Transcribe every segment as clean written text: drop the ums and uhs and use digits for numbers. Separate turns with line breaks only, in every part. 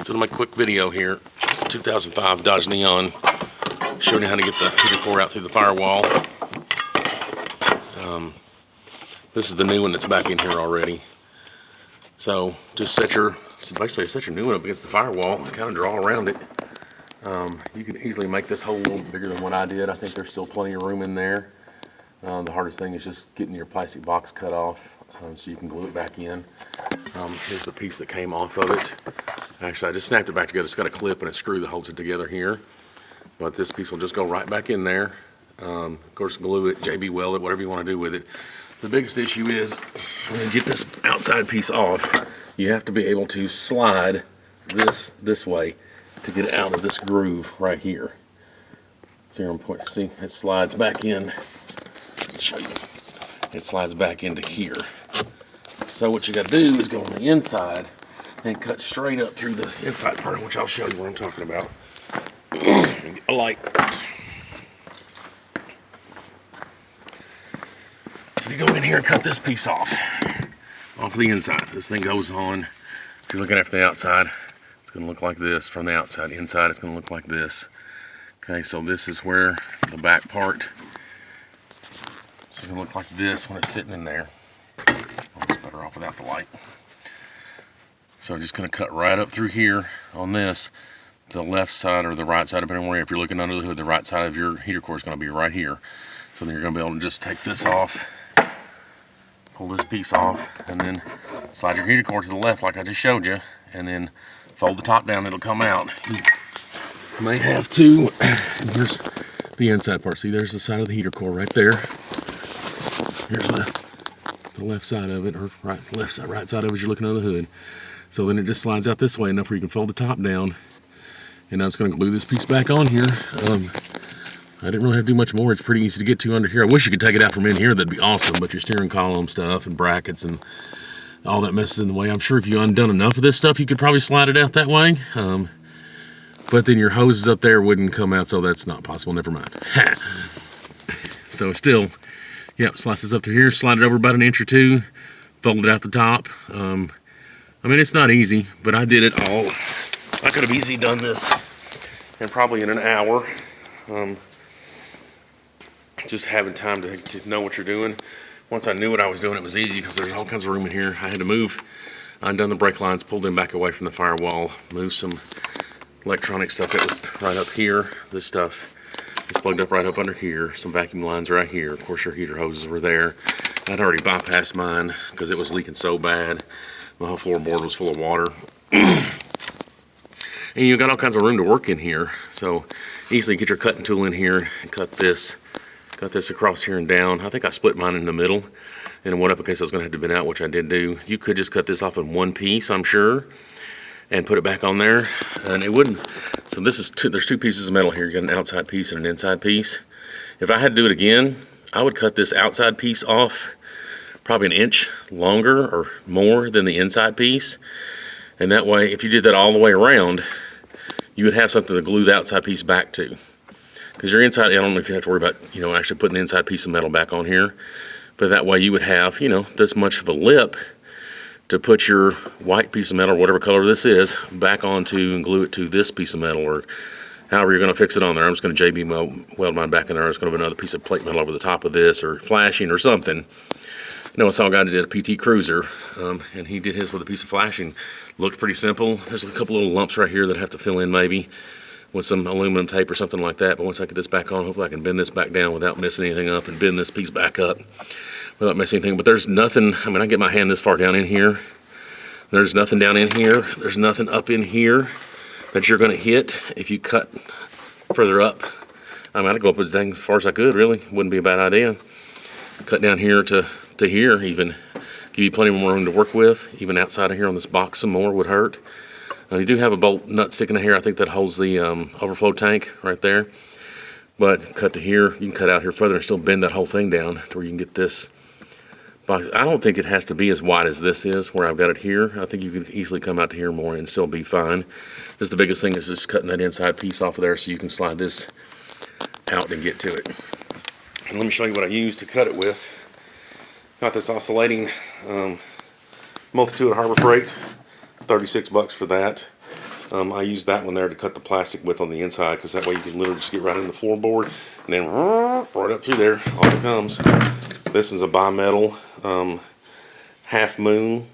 Doing my quick video here. It's a 2005 Dodge Neon, showing you how to get the heater core out through the firewall. This is the new one that's back in here already. So just basically set your new one up against the firewall and kind of draw around it. You can easily make this hole a little bigger than what I did. I think there's still plenty of room in there. The hardest thing is just getting your plastic box cut off so you can glue it back in. Here's the piece that came off of it. Actually, I just snapped it back together. It's got a clip and a screw that holds it together here. But this piece will just go right back in there. Of course, glue it, JB weld it, whatever you want to do with it. The biggest issue is when you get this outside piece off, you have to be able to slide this way to get it out of this groove right here. See where I'm pointing? See, it slides back in. I'll show you. It slides back into here. So what you got to do is go on the inside and cut straight up through the inside part, which I'll show you what I'm talking about. Get a light. So you go in here and cut this piece off the inside. This thing goes on. If you're looking at it from the outside, it's going to look like this. From the outside, inside, it's going to look like this. Okay, so this is where the back part. It's going to look like this when it's sitting in there. Oh, it's better off without the light. So I'm just going to cut right up through here on this. The left side or the right side, depending on where, if you're looking under the hood, the right side of your heater core is going to be right here. So then you're going to be able to just take this off, pull this piece off, and then slide your heater core to the left like I just showed you, and then fold the top down, it'll come out. You may have to, here's the inside part. See, there's the side of the heater core right there. Here's the left side of it, or right side of it as you're looking under the hood. So then it just slides out this way enough where you can fold the top down. And I'm just going to glue this piece back on here. I didn't really have to do much more. It's pretty easy to get to under here. I wish you could take it out from in here. That'd be awesome. But your steering column stuff and brackets and all that messes in the way. I'm sure if you undone enough of this stuff, you could probably slide it out that way. But then your hoses up there wouldn't come out, so that's not possible. Never mind. So still, yeah, slice this up through here, slide it over about 1 inch or 2, fold it out the top. I mean, it's not easy, but I did it all. I could have easily done this and probably in an hour. Just having time to know what you're doing. Once I knew what I was doing, it was easy because there's all kinds of room in here. I had to move, undone the brake lines, pulled them back away from the firewall, moved some electronic stuff that was right up here. This stuff is plugged up right up under here. Some vacuum lines right here. Of course, your heater hoses were there. I'd already bypassed mine because it was leaking so bad. My whole floorboard was full of water. And you've got all kinds of room to work in here. So easily get your cutting tool in here and cut this across here and down. I think I split mine in the middle and went up in case I was going to have to bend out, which I did do. You could just cut this off in one piece, I'm sure, and put it back on there, and it wouldn't. So this is there's two pieces of metal here. You got an outside piece and an inside piece. If I had to do it again, I would cut this outside piece off probably 1 inch longer or more than the inside piece. And that way, if you did that all the way around, you would have something to glue the outside piece back to. Because your inside, I don't know if you have to worry about, actually putting the inside piece of metal back on here. But that way you would have, this much of a lip to put your white piece of metal, or whatever color this is, back onto and glue it to this piece of metal, or however you're going to fix it on there. I'm just going to JB weld mine back in there. It's going to have another piece of plate metal over the top of this, or flashing or something. I saw a guy that did a PT Cruiser, and he did his with a piece of flashing. Looked pretty simple. There's a couple little lumps right here that I have to fill in maybe with some aluminum tape or something like that. But once I get this back on, hopefully I can bend this back down without messing anything up, and bend this piece back up without messing anything. But there's nothing, I get my hand this far down in here. There's nothing down in here. There's nothing up in here that you're going to hit if you cut further up. I'd go up as dang as far as I could, really. Wouldn't be a bad idea. Cut down here to here, even give you plenty more room to work with. Even outside of here on this box, some more would hurt. You do have a bolt nut sticking in here. I think that holds the overflow tank right there. But cut to here, you can cut out here further and still bend that whole thing down to where you can get this box. I don't think it has to be as wide as this is, where I've got it here. I think you could easily come out to here more and still be fine. Just the biggest thing is just cutting that inside piece off of there so you can slide this out and get to it. And let me show you what I used to cut it with. Got this oscillating Multitude Harbor Freight, $36 for that. I use that one there to cut the plastic with on the inside, because that way you can literally just get right in the floorboard and then right up through there, off it comes. This one's a bimetal half moon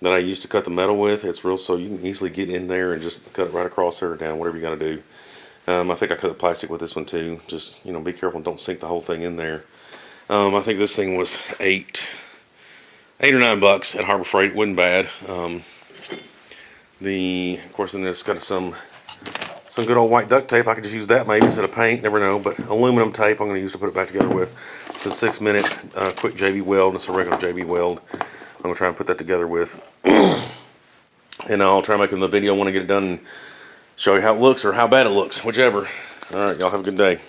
that I used to cut the metal with. It's real, so you can easily get in there and just cut it right across there or down, whatever you got to do. I think I cut the plastic with this one too. Just, you know, be careful and don't sink the whole thing in there. I think this thing was $8 or $9 at Harbor Freight. It wasn't bad. Of course, then it's got some good old white duct tape. I could just use that maybe instead of paint. Never know. But aluminum tape I'm going to use to put it back together with. It's a 6-minute quick JB weld. It's a regular JB weld. I'm going to try and put that together with. And I'll try making the video when I get it done and show you how it looks or how bad it looks, whichever. All right, y'all have a good day.